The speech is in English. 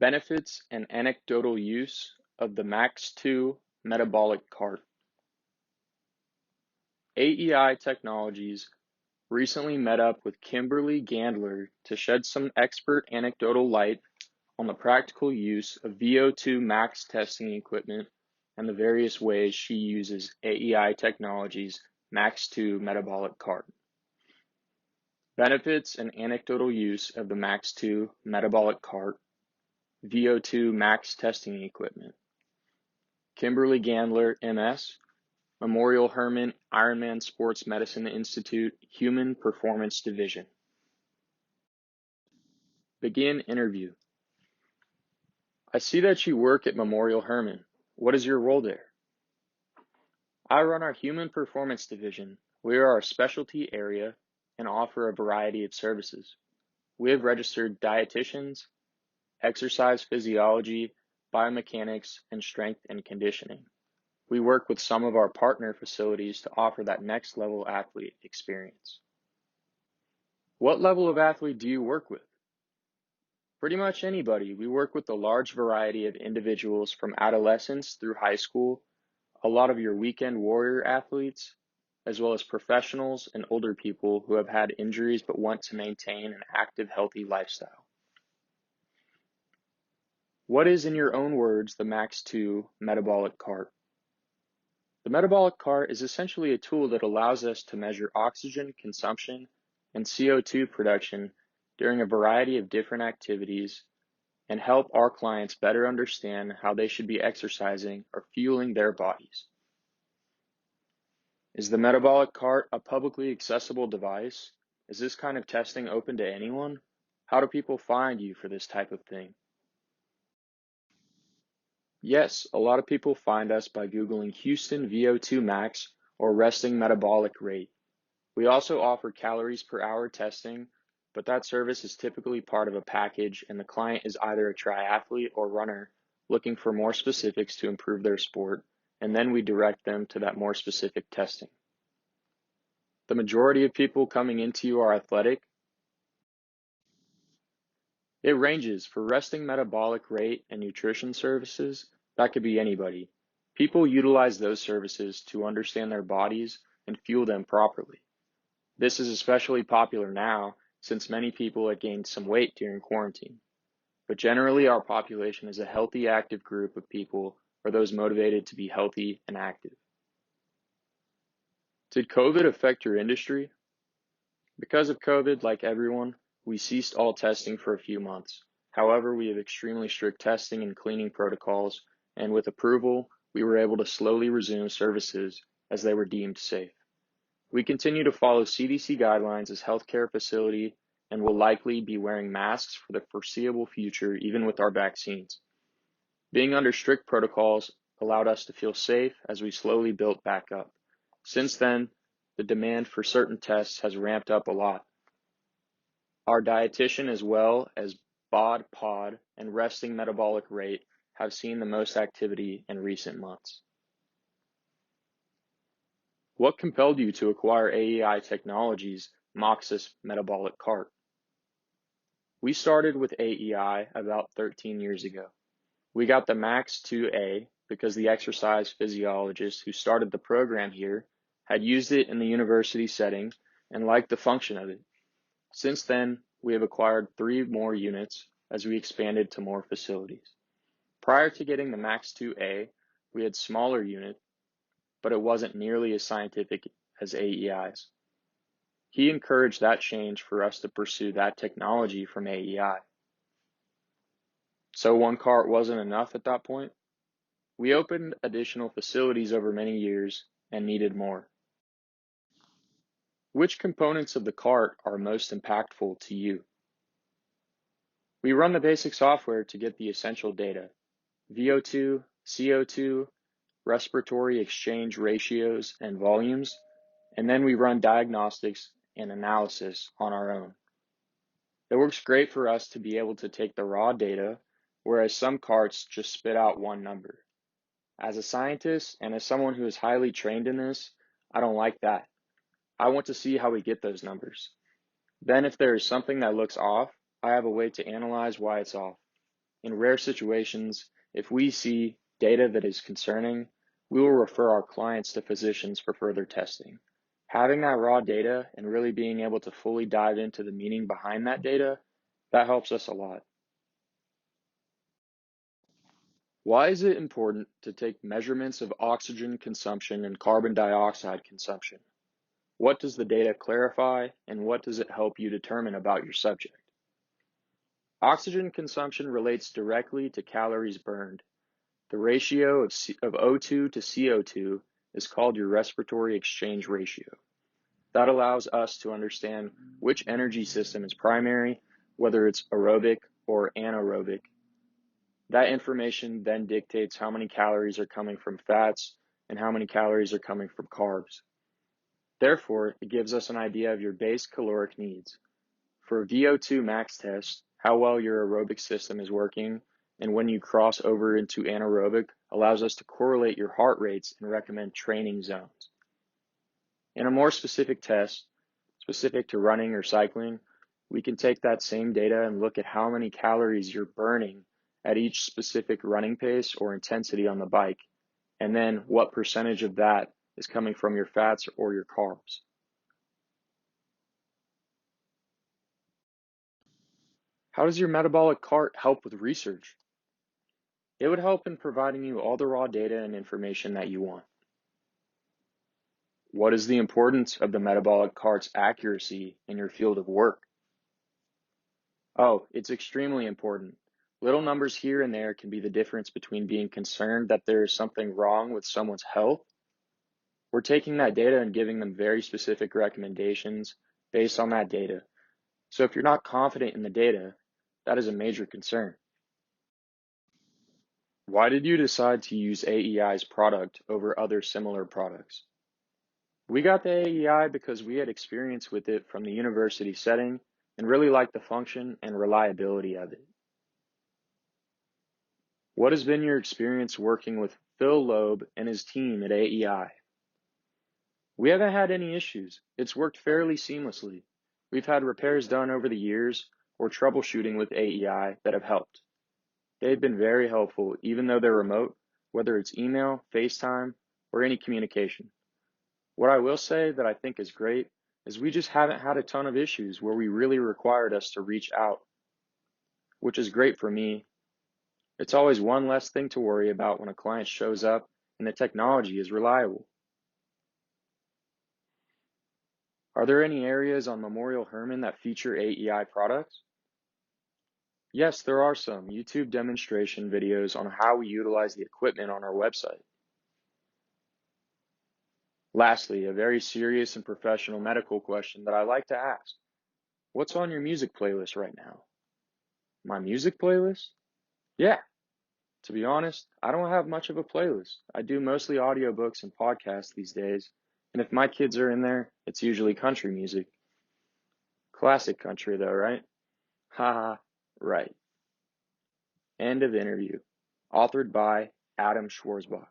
Benefits and anecdotal use of the Max-2 metabolic cart. AEI Technologies recently met up with Kimberly Gandler to shed some expert anecdotal light on the practical use of VO2 max testing equipment and the various ways she uses AEI Technologies' Max-2 metabolic cart. Benefits and anecdotal use of the Max-2 metabolic cart, VO2 max testing equipment. Kimberly Gandler, MS, Memorial Hermann Ironman Sports Medicine Institute, Human Performance Division. Begin interview. I see that you work at Memorial Hermann. What is your role there? I run our Human Performance Division. We are our specialty area and offer a variety of services. We have registered dietitians, exercise physiology, biomechanics, and strength and conditioning. We work with some of our partner facilities to offer that next level athlete experience. What level of athlete do you work with? Pretty much anybody. We work with a large variety of individuals from adolescents through high school, a lot of your weekend warrior athletes, as well as professionals and older people who have had injuries but want to maintain an active, healthy lifestyle. What is, in your own words, the Max-2 metabolic cart? The metabolic cart is essentially a tool that allows us to measure oxygen consumption and CO2 production during a variety of different activities and help our clients better understand how they should be exercising or fueling their bodies. Is the metabolic cart a publicly accessible device? Is this kind of testing open to anyone? How do people find you for this type of thing? Yes, a lot of people find us by Googling Houston VO2 max or resting metabolic rate. We also offer calories per hour testing, but that service is typically part of a package and the client is either a triathlete or runner looking for more specifics to improve their sport, and then we direct them to that more specific testing. The majority of people coming into you are athletic. It ranges. For resting metabolic rate and nutrition services, that could be anybody. People utilize those services to understand their bodies and fuel them properly. This is especially popular now since many people had gained some weight during quarantine. But generally, our population is a healthy, active group of people or those motivated to be healthy and active. Did COVID affect your industry? Because of COVID, like everyone, we ceased all testing for a few months. However, we have extremely strict testing and cleaning protocols, and with approval, we were able to slowly resume services as they were deemed safe. We continue to follow CDC guidelines as healthcare facility and will likely be wearing masks for the foreseeable future, even with our vaccines. Being under strict protocols allowed us to feel safe as we slowly built back up. Since then, the demand for certain tests has ramped up a lot. Our dietitian, as well as BOD, POD, and resting metabolic rate have seen the most activity in recent months. What compelled you to acquire AEI Technologies' Moxis metabolic cart? We started with AEI about 13 years ago. We got the Max-2A because the exercise physiologist who started the program here had used it in the university setting and liked the function of it. Since then, we have acquired 3 more units as we expanded to more facilities. Prior to getting the Max-2A, we had smaller units, but it wasn't nearly as scientific as AEI's. He encouraged that change for us to pursue that technology from AEI. So one cart wasn't enough at that point? We opened additional facilities over many years and needed more. Which components of the cart are most impactful to you? We run the basic software to get the essential data: VO2, CO2, respiratory exchange ratios and volumes, and then we run diagnostics and analysis on our own. It works great for us to be able to take the raw data, whereas some carts just spit out one number. As a scientist and as someone who is highly trained in this, I don't like that. I want to see how we get those numbers. Then if there is something that looks off, I have a way to analyze why it's off. In rare situations, if we see data that is concerning, we will refer our clients to physicians for further testing. Having that raw data and really being able to fully dive into the meaning behind that data, that helps us a lot. Why is it important to take measurements of oxygen consumption and carbon dioxide consumption? What does the data clarify, and what does it help you determine about your subject? Oxygen consumption relates directly to calories burned. The ratio of O2 to CO2 is called your respiratory exchange ratio. That allows us to understand which energy system is primary, whether it's aerobic or anaerobic. That information then dictates how many calories are coming from fats and how many calories are coming from carbs. Therefore, it gives us an idea of your base caloric needs. For a VO2 max test, how well your aerobic system is working, and when you cross over into anaerobic, allows us to correlate your heart rates and recommend training zones. In a more specific test, specific to running or cycling, we can take that same data and look at how many calories you're burning at each specific running pace or intensity on the bike, and then what percentage of that is coming from your fats or your carbs. How does your metabolic cart help with research? It would help in providing you all the raw data and information that you want. What is the importance of the metabolic cart's accuracy in your field of work? Oh, it's extremely important. Little numbers here and there can be the difference between being concerned that there is something wrong with someone's health. We're taking that data and giving them very specific recommendations based on that data. So if you're not confident in the data, that is a major concern. Why did you decide to use AEI's product over other similar products? We got the AEI because we had experience with it from the university setting and really liked the function and reliability of it. What has been your experience working with Phil Loeb and his team at AEI? We haven't had any issues. It's worked fairly seamlessly. We've had repairs done over the years or troubleshooting with AEI that have helped. They've been very helpful, even though they're remote, whether it's email, FaceTime, or any communication. What I will say that I think is great is we just haven't had a ton of issues where we really required us to reach out, which is great for me. It's always one less thing to worry about when a client shows up and the technology is reliable. Are there any areas on Memorial Hermann that feature AEI products? Yes, there are some YouTube demonstration videos on how we utilize the equipment on our website. Lastly, a very serious and professional medical question that I like to ask. What's on your music playlist right now? My music playlist? Yeah. To be honest, I don't have much of a playlist. I do mostly audiobooks and podcasts these days, and if my kids are in there, it's usually country music. Classic country though, right? Haha, right. End of interview. Authored by Adam Schwarzbach.